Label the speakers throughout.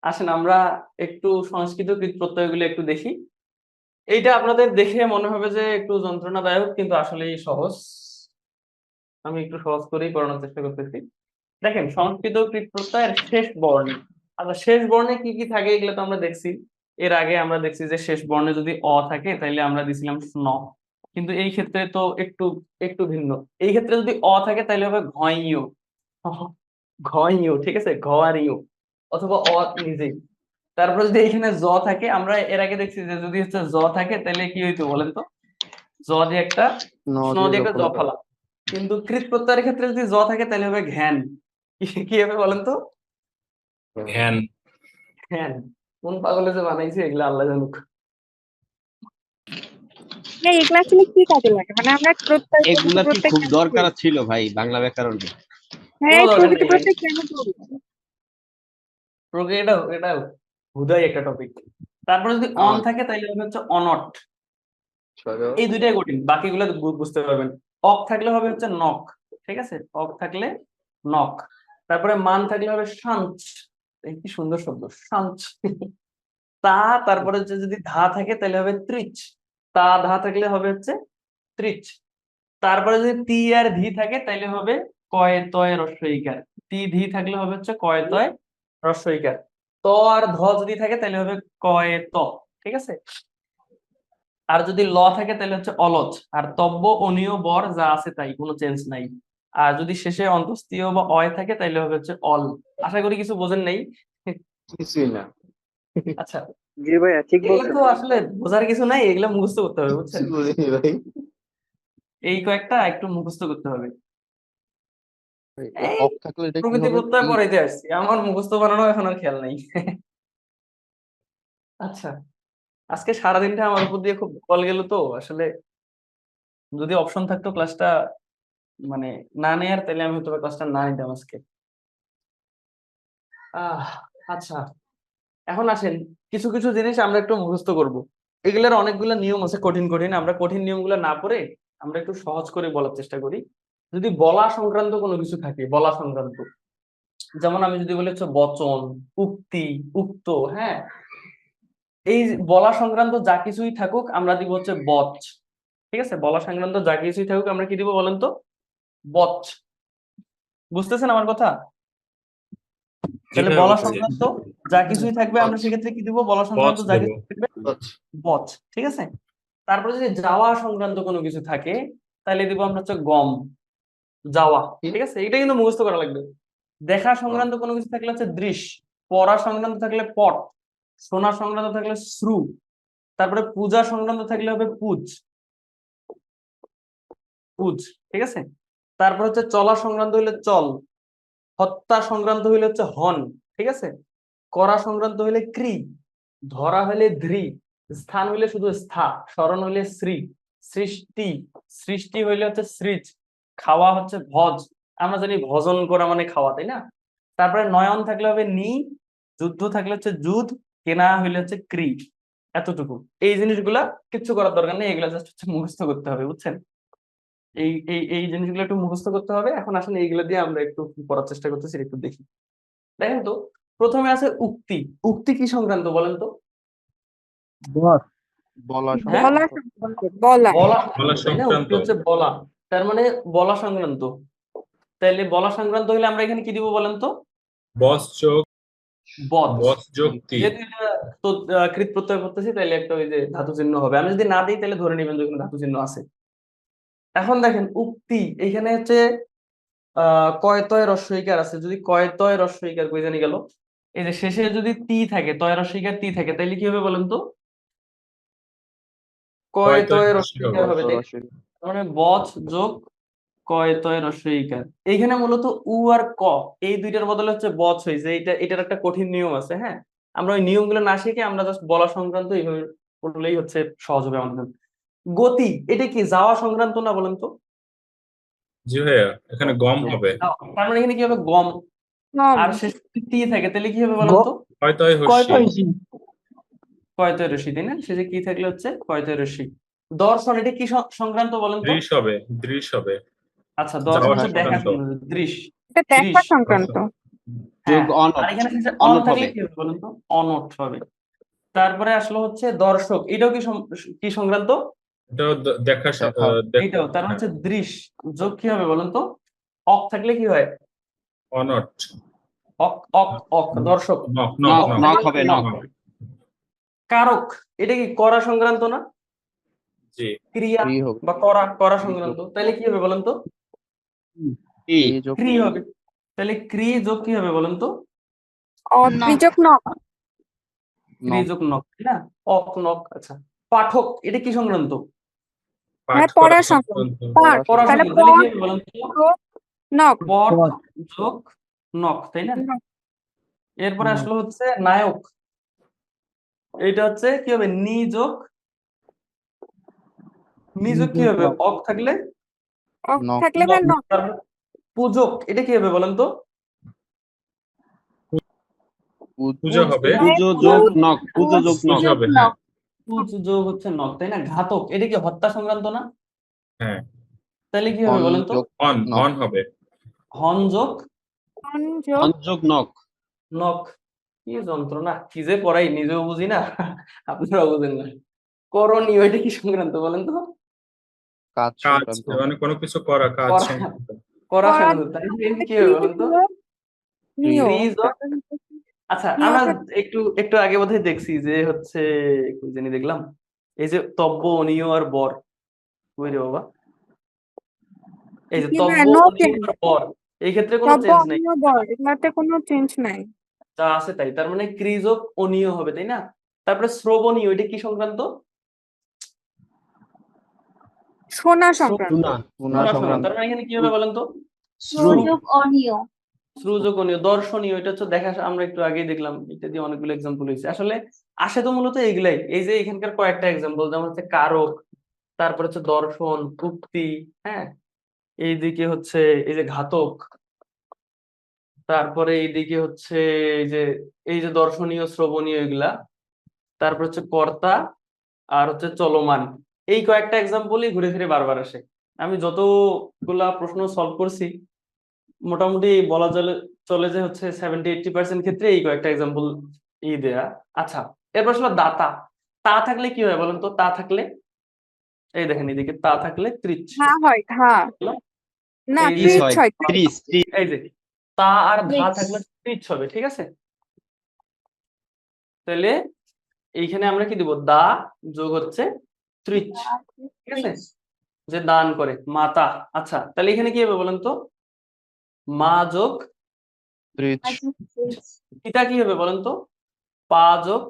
Speaker 1: আসেন আমরা একটু সংস্কৃত কৃত প্রত্যয়গুলো একটু দেখি। এইটা আপনাদের দেখে মনে হবে যে একটু যন্ত্রণাদায়ক, কিন্তু আসলেই সহজ। আমি একটু সহজ করেই পড়ানোর চেষ্টা করতেছি। দেখেন, সংস্কৃত কৃত প্রত্যয়ের শেষ বর্ণে, আচ্ছা শেষ বর্ণে কি কি থাকে এগুলো তো আমরা দেখছি। এর আগে আমরা দেখছি যে শেষ বর্ণে যদি অ থাকে তাহলে আমরা দিছিলাম স্ন, কিন্তু এই ক্ষেত্রে তো একটু একটু ভিন্ন। এই ক্ষেত্রে যদি অ থাকে তাহলে হবে ঘইও, ঘইও, ঠিক আছে, ঘ আর ইউ, অথবা অ নিজেই। তারপর যদি এখানে জ থাকে, আমরা এর আগে দেখছি যে যদি হচ্ছে জ থাকে তাহলে কি হইতো বলেন তো, জ দিয়ে একটা
Speaker 2: ন
Speaker 1: স্ন
Speaker 2: দিয়ে
Speaker 1: দিয়ে একটা
Speaker 2: যখন
Speaker 1: জফলা। কিন্তু কৃত প্রত্যয়ের ক্ষেত্রে যদি জ থাকে তাহলে হবে ঘ্যান। কি হবে বলেন তো?
Speaker 3: ঘ্যান।
Speaker 1: ঘ্যান। কোন পাগলে যে বানাইছে এগুলো আল্লাহ জানুক।
Speaker 4: এই ক্লাস নিয়ে কি কাজে লাগে? মানে আমরা প্রত্যয়
Speaker 2: এগুলা কি
Speaker 4: প্রত্যয়
Speaker 2: খুব
Speaker 4: কেন
Speaker 2: দরকার
Speaker 4: করি?
Speaker 2: ছিল ভাই বাংলা ব্যাকরণে?
Speaker 1: কোনো
Speaker 4: হ্যাঁ,
Speaker 1: দরকার
Speaker 4: প্রকৃতি
Speaker 1: নেই ভাই,
Speaker 4: প্রত্যয় কেন করি?
Speaker 1: এটা এটা হুদাই একটা টপিক। তারপরে যদি অন থাকে তাহলে হবে হচ্ছে অনট। এই দুইটাই কঠিন, বাকিগুলো বুঝতে পারবেন। অক থাকলে হবে হচ্ছে নক, ঠিক আছে, অক থাকলে নক। তারপরে মান থাকলে হবে শাঞ্চ। এই কি সুন্দর শব্দ, শাঞ্চ। তা, তারপরে যদি ধা থাকে তাহলে হবে ত্রিচ। তা ধা থাকলে হবে হচ্ছে ত্রিচ। তারপরে যদি তি আর ধি থাকে তাহলে হবে কয় তয় রস্বইকার। তি ধি থাকলে হবে হচ্ছে কয় তয় রস্বইকার। ত আর ধ যদি থাকে তাহলে হবে কয় ত, ঠিক আছে। আর যদি ল থাকে তাহলে হচ্ছে অলচ। আর তব্য অনীয় বর যা আছে তাই, কোনো চেঞ্জ নাই। আর যদি শেষে অন্তস্তীয় বা অয় থাকে তাহলে হবে হচ্ছে অল। আশা করি কিছু বোঝেন নাই।
Speaker 2: কিছুই না।
Speaker 1: আচ্ছা,
Speaker 5: জি ভাইয়া, ঠিক
Speaker 1: এগুলো
Speaker 5: বলছেন।
Speaker 1: তো আসলে বোঝার কিছু নাই, এগুলো মুখস্থ করতে হবে বুঝছেন।
Speaker 2: কিছু বুঝিনি ভাই।
Speaker 1: এই কয়েকটা একটু মুখস্থ করতে হবে। এই
Speaker 2: অক থাকলে এটা কি
Speaker 1: প্রকৃতি
Speaker 2: হবে?
Speaker 1: প্রত্যয় পড়াইতে আসছি, আমার মুখস্থ বানানো এখন আর খেয়াল নাই। আচ্ছা, আজকে সারাদিনটা আমার উপর দিয়ে খুব কল গেল তো আসলে। যদি অপশন থাকতো ক্লাসটা মানে না নেয়ার, তাহলে আমি হয়তো ক্লাসটা না নিতাম আজকে। আহ আচ্ছা, এখন আসেন কিছু কিছু জিনিস আমরা একটু মুখস্থ করব। এগুলোর অনেকগুলো নিয়ম আছে কঠিন কঠিন, আমরা কঠিন নিয়মগুলো না পড়ে আমরা একটু সহজ করে বলার চেষ্টা করি। যদি বলা সংক্রান্ত কোনো কিছু থাকে, বলা সংক্রান্ত, যেমন আমি যদি বলি হচ্ছে বচন, উক্তি, উক্ত, হ্যাঁ, এই বলা সংক্রান্ত যা কিছুই থাকুক আমরা দিব হচ্ছে বচ, ঠিক আছে। বলা সংক্রান্ত যা কিছুই থাকুক আমরা কি দিব বলেন তো? বচ। বুঝতেছেন আমার কথা? তাহলে
Speaker 3: যেভাবে
Speaker 1: বলা
Speaker 3: বুঝছি
Speaker 1: সংক্রান্ত যা কিছুই থাকবে আমরা সেক্ষেত্রে কি দিব? বলা
Speaker 3: পথ
Speaker 1: সংক্রান্ত যা
Speaker 3: দেব।
Speaker 1: কিছু থাকবে বচ, ঠিক আছে। তারপরে যদি যাওয়া সংক্রান্ত কোনো কিছু থাকে তাহলে দিব আমরা হচ্ছে গম, যাওয়া, ঠিক আছে। এটা কিন্তু মুখস্থ করা লাগবে। দেখা সংক্রান্ত কোনো কিছু থাকলে হচ্ছে দৃশ, পড়া সংক্রান্ত থাকলে পট, শোনা সংক্রান্ত থাকলে শ্রু, তারপরে পূজা সংক্রান্ত থাকলে হবে পুজ, পুজ, ঠিক আছে। তারপর হচ্ছে চলা সংক্রান্ত হইলে চল, হত্যা সংক্রান্ত হইলে হচ্ছে হন, ঠিক আছে। করা সংক্রান্ত হইলে ক্রি, ধরা হইলে ধ্রি, স্থান হইলে শুধু স্থা, স্মরণ হইলে শ্রী, সৃষ্টি, সৃষ্টি হইলে হচ্ছে সৃজ, খাওয়া হচ্ছে ভজ। আমরা জানি ভজন করা মানে খাওয়া, তাই না? তারপরে নয়ন থাকলে হবে নি, যুদ্ধ থাকলে হচ্ছে যুদ্ধ, কেনা হইলে হচ্ছে ক্রি। এতটুকু। এই জিনিসগুলা কিচ্ছু করার দরকার নেই, এগুলা জাস্ট হচ্ছে মুখস্থ করতে হবে বুঝছেন। এই এই এই জিনিসগুলো একটু মুখস্থ করতে হবে। এখন আসলে এইগুলো দিয়ে আমরা একটু পড়ার চেষ্টা করতেছি, একটু দেখি। দেখেন তো, প্রথমে আছে উক্তি। উক্তি কি সংক্রান্ত বলেন তো?
Speaker 2: বলা
Speaker 1: হ্যাঁ,
Speaker 4: বলা
Speaker 2: সংক্রান্ত।
Speaker 4: সংক্রান্ত, বলা।
Speaker 1: বলা
Speaker 3: বলা
Speaker 1: সংক্রান্ত, তাই না? উক্তি
Speaker 3: সংক্রান্ত।
Speaker 1: হচ্ছে বলা, তার মানে বলা সংক্রান্ত। তাইলে বলা সংক্রান্ত হলে আমরা এখানে কি দিব বলেন তো?
Speaker 3: বস যোগ
Speaker 1: বচ।
Speaker 3: বস যোগ তি।
Speaker 1: যেহেতু এটা তো কৃত প্রত্যয় করতেছি তাইলে একটা ওই যে ধাতু চিহ্ন হবে। আমি যদি না দিই তাহলে ধরে নেবেন যে ওখানে ধাতু চিহ্ন আছে। এখন দেখেন উক্তি, এখানে হচ্ছে কয়তয় রস্বইকার আছে। যদি কয়তয় রস্বইকার কই জানি গেল, এই যে শেষে যদি তি থাকে, তয় রস্বইকার তি থাকে, তাইলে কি হবে বলেন তো?
Speaker 3: কয়তয়
Speaker 1: কয়তয়
Speaker 3: হ্রাসই হবে।
Speaker 1: রস্বইকার হবে, তাই না? তার মানে বচ যোগ কয়তয় রস্বইকার। এইখানে মূলত উ আর ক, এই দুইটার বদলে হচ্ছে বচ হয়েছে। এটার একটা কঠিন নিয়ম আছে, হ্যাঁ। আমরা ওই নিয়মগুলো না শিখে আমরা জাস্ট বলা সংক্রান্ত এইভাবে পড়লেই হচ্ছে সহজ হবে আমাদের জন্য। গতি, এটা কি যাওয়া সংক্রান্ত না বলেন তো?
Speaker 3: জি ভাইয়া, এখানে গম হবে।
Speaker 1: তার মানে এখানে কি হবে? গম।
Speaker 4: কম।
Speaker 1: আর শেষ টি থাকে তাহলে কি হবে বলেন তো?
Speaker 3: কয়তয় হর্ষি।
Speaker 1: কয়তয় রশ্মি, তাই না? শেষে কি থাকলে হচ্ছে কয়তয় রশ্মি। দর্শন, এটা কি সংক্রান্ত বলেন তো?
Speaker 3: দৃশ হবে, দৃশ হবে।
Speaker 1: আচ্ছা,
Speaker 3: যাওয়া
Speaker 1: দর্শন হচ্ছে দেখা
Speaker 3: সংক্রান্ত।
Speaker 1: সংক্রান্ত, দৃশ,
Speaker 4: এটা দেখা
Speaker 1: দৃশ।
Speaker 4: সংক্রান্ত।
Speaker 1: হ্যাঁ,
Speaker 2: যোগ অন
Speaker 1: আর এখানে শেষে অন
Speaker 2: অনট
Speaker 1: থাকলে
Speaker 2: হবে।
Speaker 1: কি হবে বলুন তো? অনট হবে। তারপরে আসলো হচ্ছে দর্শক, এটাও কি সংক্রান্ত?
Speaker 3: এটাও দেখা
Speaker 2: দেখা।
Speaker 1: এইটাও তার হচ্ছে দৃশ্য, যোগ কি হবে বলুন তো? অক থাকলে কি হয়?
Speaker 3: অনট
Speaker 1: অক অক অক দর্শক।
Speaker 3: নক
Speaker 2: নক
Speaker 3: নক
Speaker 2: নক হবে নক।
Speaker 1: কারক, এটা কি করা সংক্রান্ত না?
Speaker 3: জি
Speaker 1: ক্রিয়া
Speaker 2: ক্রি হবে।
Speaker 1: বা করা করা সংক্রান্ত, তাহলে কি হবে বলেন তো?
Speaker 2: ক্রি যোগ
Speaker 1: ক্রি হবে। তাহলে ক্রি যোগ কি হবে বলেন তো?
Speaker 4: ত্রিযোগ নক।
Speaker 1: ক্রি
Speaker 2: নক।
Speaker 1: যোগ নক, তাই না? অক নক। আচ্ছা, পাঠক, এটা কি সংক্রান্ত?
Speaker 3: পাঠ
Speaker 4: হ্যাঁ,
Speaker 3: করা
Speaker 4: পড়া সংক্রান্ত।
Speaker 3: সংক্রান্ত।
Speaker 4: পাঠ।
Speaker 1: পড়া
Speaker 4: তাহলে
Speaker 1: সংক্রান্ত, তাহলে কি হবে বলেন তো?
Speaker 4: নক।
Speaker 1: পট যোগ নক, তাই না? এরপরে
Speaker 2: নক।
Speaker 1: আসলো হচ্ছে নায়ক, এটা হচ্ছে কি হবে? নি যোগ কি হবে? অক থাকলে
Speaker 2: নক।
Speaker 4: থাকলে ভাই নক।
Speaker 1: তারপর পূজক, এটা কি হবে বলেন তো?
Speaker 3: পূজা হবে।
Speaker 2: পুজো যোগ নক। পুজো যোগ নক।
Speaker 3: পূজা হবে, হ্যাঁ
Speaker 1: পুজ যোগ হচ্ছে নক, তাই না? ঘাতক, এটা কি হত্যা সংক্রান্ত না?
Speaker 3: হ্যাঁ।
Speaker 1: তাহলে কি হবে
Speaker 2: অন
Speaker 1: বলেন তো?
Speaker 2: যোগ
Speaker 3: অন
Speaker 2: নক।
Speaker 3: অন হবে।
Speaker 1: হন যোগ
Speaker 4: সংযোগ
Speaker 2: অন যোগ নক।
Speaker 1: নক। কি যন্ত্রণা, কি যে পড়াই নিজেও বুঝি না, আপনারাও বুঝেন না। করণীয়, এটা কি সংক্রান্ত বলেন তো?
Speaker 2: কাজ
Speaker 3: কাজ
Speaker 2: সংক্রান্ত।
Speaker 3: মানে কোনো কিছু করা, কাজ
Speaker 1: করা
Speaker 3: সংক্রান্ত।
Speaker 1: করা
Speaker 4: করা
Speaker 1: সংক্রান্ত, তাহলে এটা কি হবে বলেন তো?
Speaker 4: নিয়।
Speaker 1: ক্রি যোগ, আচ্ছা আমরা একটু একটু আগে বোধহয় দেখছি যে হচ্ছে, কই জানি দেখলাম, এই যে তব্য, অনীয় আর বর, কই রে বাবা, এই যে তব্য,
Speaker 4: নো
Speaker 1: অনীয়
Speaker 4: চেঞ্জ।
Speaker 1: আর বর, এই ক্ষেত্রে কোনো
Speaker 4: তব্য
Speaker 1: চেঞ্জ নেই,
Speaker 4: অন্য বল, এগুলাতে কোনো চেঞ্জ নাই।
Speaker 1: যা আছে তাই। তার মানে ক্রিযোগ অনীয় হবে, তাই না? তারপরে শ্রবণীয়, এটা কি সংক্রান্ত?
Speaker 4: সোনা সংক্রান্ত।
Speaker 2: টুনা টুনা
Speaker 1: শোনা সংক্রান্ত।
Speaker 2: সংক্রান্ত।
Speaker 1: তার মানে এখানে কি হবে বলেন তো?
Speaker 2: শ্রু
Speaker 4: অনিয়।
Speaker 1: শ্রুযোগ অনীয়। দর্শনীয়, এটা হচ্ছে দেখা, আমরা একটু আগেই দেখলাম, এটা দিয়ে অনেকগুলো এক্সাম্পল হয়েছে। আসলে আসে তো মূলত এইগুলাই, এই যে এখানকার কয়েকটা এক্সাম্পল, যেমন হচ্ছে কারক, তারপর হচ্ছে দর্শন, উক্তি, হ্যাঁ, এইদিকে হচ্ছে এই যে ঘাতক, তারপরে এইদিকে হচ্ছে এই যে দর্শনীয়, শ্রবণীয়, এগুলা, তারপর হচ্ছে কর্তা, আর হচ্ছে চলমান। এই কয়েকটা এক্সাম্পলই ঘুরে ফিরে বারবার আসে। আমি যতগুলা প্রশ্ন সলভ করছি, মোটামুটি বলা চলে চলে যে হচ্ছে 70-80% ক্ষেত্রে এই কয়েকটা এক্সাম্পল দেয়া। আচ্ছা, এরপর আসলে দাতা। তা থাকলে কি হয় বলেন তো? তা থাকলে, এই দেখেন এদিকে তা থাকলে ত্রিচ,
Speaker 4: ঘা হয়, ঘা। না,
Speaker 1: এই যে
Speaker 2: ত্রিশ
Speaker 4: ত্রিচ
Speaker 2: হয়।
Speaker 4: হয়।
Speaker 2: ত্রিশ ত্রিশ।
Speaker 1: এই যে তা আর ধা থাকলে ত্রিচ হবে, ঠিক আছে? তাহলে এইখানে আমরা কি দিব? দা যোগ হচ্ছে ত্রিচ, ঠিক আছে? যে দান করে, মাতা। আচ্ছা, তাহলে এখানে কি হবে বলেন তো? মা যোগ
Speaker 2: ত্রিশ।
Speaker 1: পিতা কি হবে বলেন তো? পা যোগ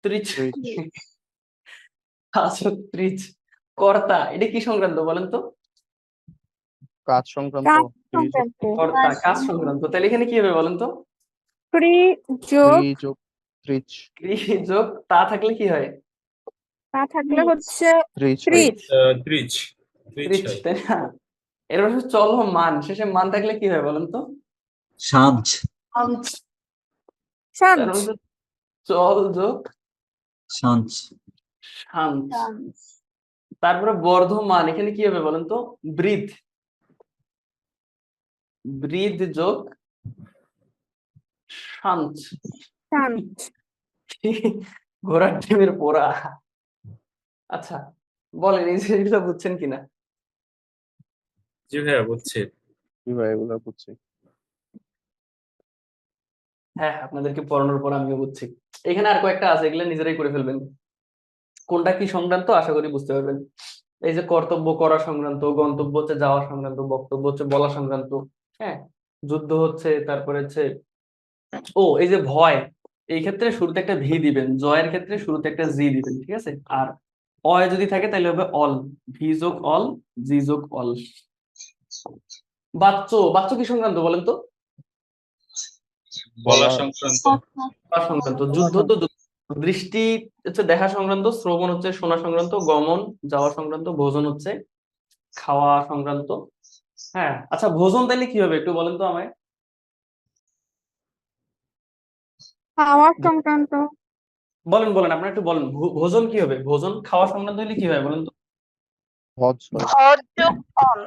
Speaker 1: ত্রিচ,
Speaker 2: ত্রিশ।
Speaker 1: পা যোগ ত্রিচ। কর্তা, এটা কি সংক্রান্ত বলেন তো?
Speaker 2: কাজ সংক্রান্ত।
Speaker 4: কাজ
Speaker 2: ত্রিশ যোগ
Speaker 4: সংক্রান্ত।
Speaker 1: কর্তা, কাজ সংক্রান্ত। তাহলে এখানে কি হবে বলেন তো?
Speaker 4: ক্রি যোগ
Speaker 2: ত্রি যোগ ত্রিশ।
Speaker 1: ক্রি যোগ তা থাকলে কি হয়?
Speaker 4: তা থাকলে হচ্ছে
Speaker 2: ত্রিশ হয়।
Speaker 4: ত্রিচ।
Speaker 3: ত্রিচ ত্রিচ
Speaker 1: ত্রিচ,
Speaker 3: হয়।
Speaker 1: তাই না? এরপর হচ্ছে চল মান, শেষে মান থাকলে কি হয় বলেন তো?
Speaker 5: সাঁঝ
Speaker 1: শান্ত।
Speaker 4: সাঞ্জ।
Speaker 1: তার মধ্যে চল যোগ
Speaker 5: সাঁঝ
Speaker 1: শান্ত। তারপরে বর্ধমান, এখানে কি হবে বলেন তো? বৃদ্ধ, বৃদ্ধ যোগ শান্ত।
Speaker 4: সাঞ্জ।
Speaker 1: ঘোড়ার ডিমের পোড়া। আচ্ছা, বলেন এই জিনিসগুলো বুঝছেন কিনা?
Speaker 3: জি ভাইয়া বুঝছি।
Speaker 2: কি ভাই এগুলো বুঝছি।
Speaker 1: হ্যাঁ, আপনাদেরকে পড়ানোর পর আমিও বুঝছি। এখানে আর কয়েকটা আছে, এগুলো নিজেরাই করে ফেলবেন। কোনটা কি সংক্রান্ত আশা করি বুঝতে পারবেন। এই যে কর্তব্য করা সংক্রান্ত, গন্তব্য হচ্ছে যাওয়া সংক্রান্ত, বক্তব্য হচ্ছে বলা সংক্রান্ত, হ্যাঁ, যুদ্ধ হচ্ছে, তারপরে হচ্ছে এই যে ভয়, এই ক্ষেত্রে শুরুতে একটা ভি দিবেন, জয়ের ক্ষেত্রে শুরুতে একটা জি দিবেন, ঠিক আছে? আর অয় যদি থাকে তাহলে হবে অল, ভি যোগ অল, জি যোগ অল। বাচ্চ, বাচ্চ কি সংক্রান্ত বলেন তো?
Speaker 3: বলা সংক্রান্ত।
Speaker 1: বলা সংক্রান্ত। যুদ্ধ তো দৃষ্টি হচ্ছে দেখা সংক্রান্ত, শ্রবণ হচ্ছে শোনা সংক্রান্ত, গমন যাওয়া সংক্রান্ত, ভোজন হচ্ছে খাওয়া সংক্রান্ত। হ্যাঁ, আচ্ছা ভোজন তাইলে কি হবে একটু বলেন তো আমায়?
Speaker 4: খাওয়া সংক্রান্ত।
Speaker 1: বলেন বলেন, আপনারা একটু বলেন, ভোজন কি হবে? ভোজন খাওয়া সংক্রান্ত হলে কি হয় বলেন তো?
Speaker 2: হজ হয়।
Speaker 4: ভর যোগ অন।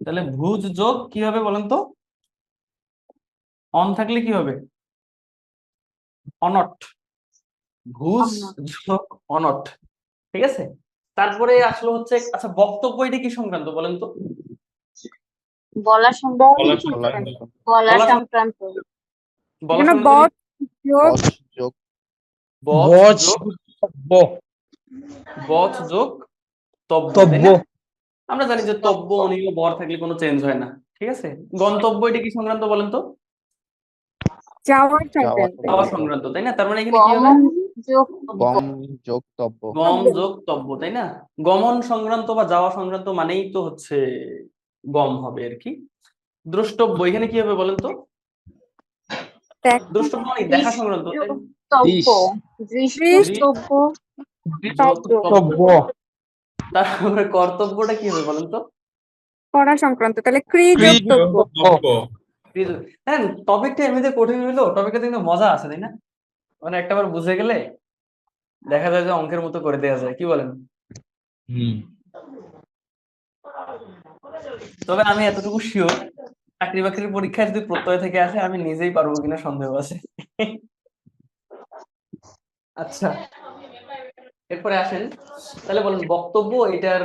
Speaker 1: তাহলে ভুজ যোগ কি হবে বলেন তো? অন থাকলে কি হবে? অনট। ভুজ
Speaker 4: অনট।
Speaker 1: যোগ অনট, ঠিক আছে। তারপরে আসলো হচ্ছে, আচ্ছা বক্তব্য এটা কি সংক্রান্ত বলেন তো?
Speaker 3: বলা
Speaker 2: বলা
Speaker 3: সংক্রান্ত।
Speaker 4: বলা
Speaker 1: বলা
Speaker 4: সংক্রান্ত।
Speaker 1: বলা
Speaker 4: এখানে
Speaker 1: সংক্রান্ত
Speaker 4: বদ যোগ
Speaker 2: বচ যোগ
Speaker 1: বচ যোগ বচ যোগ তব্য, তাই না? আমরা জানি যে তব্য অনিল বর থাকলে কোনো চেঞ্জ হয় না, ঠিক আছে। গন্তব্য এটা কি সংক্রান্ত বলেন তো?
Speaker 4: যাওয়ার
Speaker 2: যাওয়া
Speaker 4: সংক্রান্ত।
Speaker 1: যাওয়া সংক্রান্ত, তাই না? তার মানে এখানে কি হবে?
Speaker 4: গমন যোগ
Speaker 2: গম যোগ তব্য
Speaker 1: গম যোগ তব্য, তাই না? গমন সংক্রান্ত বা যাওয়া সংক্রান্ত মানেই তো হচ্ছে গম হবে আর কি। দ্রষ্টব্য এখানে কি হবে বলেন তো? দ্রষ্টব্য মানে দেখা সংক্রান্ত, তাই না?
Speaker 4: তব্য দৃষ্টব্য
Speaker 1: দৃষ্টব্য। তারপরে কর্তব্যটা কি হবে বলেন তো?
Speaker 4: করা সংক্রান্ত, তাহলে ক্রিযোগ তব্য।
Speaker 3: তব্য।
Speaker 1: হ্যাঁ, টপিকটা এমনিতে কঠিন হইলো, টপিকটা কিন্তু মজা আছে, তাই না? মানে একটাবার বুঝে গেলে দেখা যায় যে অঙ্কের মতো করে দেওয়া যায়, কি বলেন?
Speaker 5: হুম।
Speaker 1: তবে আমি এতটুকু শিওর, চাকরি বাকরির পরীক্ষায় যদি প্রত্যয় থেকে আসে আমি নিজেই পারবো কিনা সন্দেহ আছে। আচ্ছা, এরপরে আসেন, তাহলে বলেন বক্তব্য এটার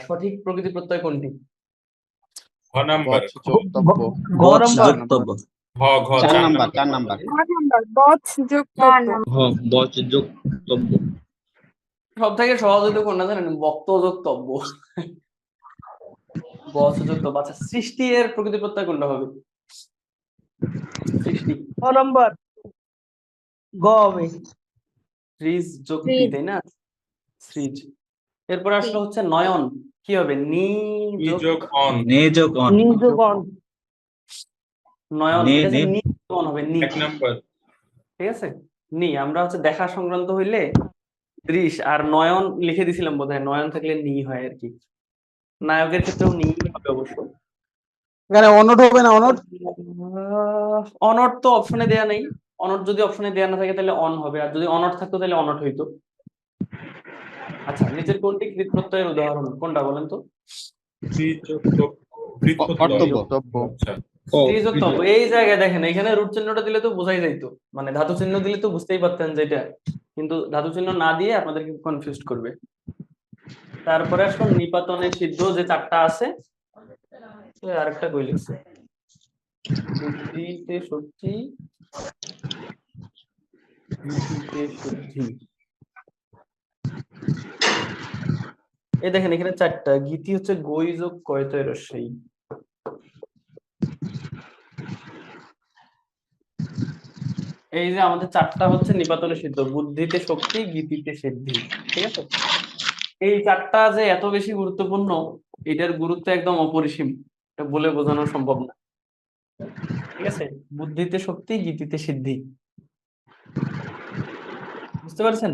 Speaker 1: সঠিক প্রকৃতি প্রত্যয় কোনটি?
Speaker 3: ঘ নাম্বার।
Speaker 2: বচ যোগ তব্য
Speaker 5: বচ
Speaker 2: চার
Speaker 5: যোগ
Speaker 2: নাম্বার।
Speaker 5: তব্য।
Speaker 3: ঘ ঘ 4 নাম্বার।
Speaker 2: 4 নাম্বার।
Speaker 4: 8 নাম্বার বদ যোগ তব্য।
Speaker 5: বচ যোগ তব্য।
Speaker 1: সব থেকে সহজ হইতো কোনটা জানেন? বক্ত যোগ তব্য। বচ যোগ তব্য। আচ্ছা, সৃষ্টি এর প্রকৃতি প্রত্যয় কোনটা হবে? সৃষ্টি
Speaker 6: নাম্বার গ হবে।
Speaker 1: সৃজ যোগ টি,
Speaker 4: সৃজ।
Speaker 1: তাই না? সৃজ। এরপরে আসলে হচ্ছে নয়ন, কি হবে? নি
Speaker 3: ই
Speaker 1: যোগ
Speaker 3: যোগ অন।
Speaker 5: নে যোগ অন।
Speaker 6: নিজগণ
Speaker 1: নয়ন,
Speaker 5: নে
Speaker 1: এটা
Speaker 5: নে
Speaker 1: হচ্ছে নি যোগ অন হবে, নি,
Speaker 3: 1 নাম্বার।
Speaker 1: ঠিক আছে। নি আমরা হচ্ছে দেখা সংক্রান্ত হইলে দৃশ আর নয়ন লিখে দিছিলাম বোধহয়, নয়ন থাকলে নি হয় আর কি। নায়কের ক্ষেত্রেও নি হবে অবশ্য।
Speaker 6: এখানে অনট হবে না? অনট
Speaker 1: অনট তো অপশনে দেয়া নেই। অনট যদি অপশনে দেয়া না থাকে তাহলে অন হবে, আর যদি অনট থাকতো তাহলে অনট হইতো। আচ্ছা, নিচের কোনটি কৃত প্রত্যয়ের উদাহরণ, কোনটা বলেন তো?
Speaker 3: ত্রি যোগ তব্য। কৃত প্রত্যয়।
Speaker 2: তব্য
Speaker 3: আচ্ছা।
Speaker 1: ত্রিযোগ তব্য। এই জায়গায় দেখেন, এখানে রুট চিহ্নটা দিলে তো বোঝাই যাইতো, মানে ধাতু চিহ্ন দিলে তো বুঝতেই পারতেন যেটা, কিন্তু ধাতু চিহ্ন না দিয়ে আপনাদেরকে কনফিউজ করবে। তারপরে আসলে নিপাতনের সিদ্ধ যে 4টা আছে, আরেকটা কই লিখছে, বুদ্ধিতে শক্তি, বুদ্ধিতে শুদ্ধি। এই দেখেন এখানে 4টা, গীতি হচ্ছে গই যোগ কয়তয় রস্যই। এই যে আমাদের 4টা হচ্ছে নিপাতনে সিদ্ধ, বুদ্ধিতে শক্তি, গীতিতে সিদ্ধি, ঠিক আছে। এই 4টা যে এত বেশি গুরুত্বপূর্ণ, এটার গুরুত্ব একদম অপরিসীম, এটা বলে বোঝানো সম্ভব না, ঠিক আছে। বুদ্ধিতে শক্তি, গীতিতে সিদ্ধি, বুঝতে পারছেন?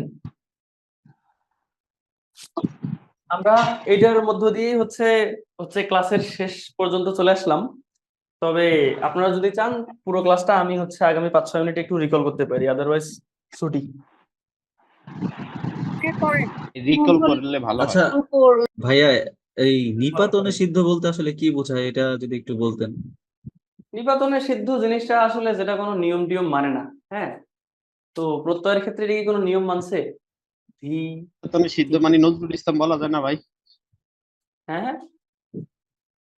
Speaker 1: আমরা এটার মধ্য দিয়ে হচ্ছে হচ্ছে ক্লাসের শেষ পর্যন্ত চলে আসলাম। তবে আপনারা যদি চান পুরো ক্লাসটা আমি হচ্ছে আগামী 5-6 মিনিট একটু রিকল করতে পারি, আদারওয়াইজ ছুটি।
Speaker 2: রিকল করলে ভালো হয়।
Speaker 5: আচ্ছা ভাইয়া, এই নিপাতনে সিদ্ধ বলতে আসলে কি বোঝায়, এটা যদি একটু বলতেন।
Speaker 1: নিপাতনের সিদ্ধ জিনিসটা আসলে যেটা কোনো নিয়ম টিয়ম মানে না, হ্যাঁ। তো প্রত্যয়ের ক্ষেত্রে এটা কি কোনো নিয়ম মানছে? ধি,
Speaker 7: তুমি সিদ্ধ মানে নজরুল ইসলাম বলা যায় না ভাই?
Speaker 1: হ্যাঁ হ্যাঁ,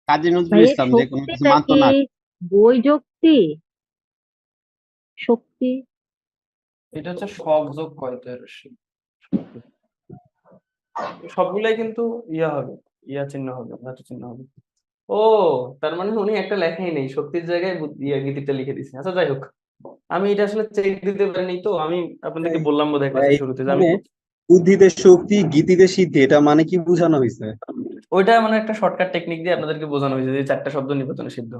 Speaker 7: কাজী নজরুল
Speaker 8: ভাইয়া
Speaker 7: ইসলাম যে কোনো কিছু
Speaker 8: শক্তিটা
Speaker 7: মানতো
Speaker 8: কি
Speaker 7: না।
Speaker 8: বই যুক্তি? শক্তি
Speaker 1: এটা হচ্ছে শক যোগ কয়তয় রস্যই। সবগুলাই কিন্তু ইয়া হবে, ইয়া চিহ্ন হবে, ধাতু চিহ্ন হবে। ও, তার মানে উনি একটা লেখাই নেই, শক্তির জায়গায় ইয়া গীতিটা লিখে দিছে। আচ্ছা যাই হোক, আমি এটা আসলে চেক দিতে পারিনি, তো আমি আপনাদেরকে বললাম বোধহয় ক্লাসের শুরুতে যে আমি
Speaker 9: বুদ্ধিতে শক্তি, গীতিতে সিদ্ধি, এটা মানে কি বোঝানো হয়েছে?
Speaker 1: ওইটা মানে একটা শর্টকাট টেকনিক দিয়ে আপনাদেরকে বোঝানো হয়েছে যে 4টা শব্দ নিপাতনে সিদ্ধ।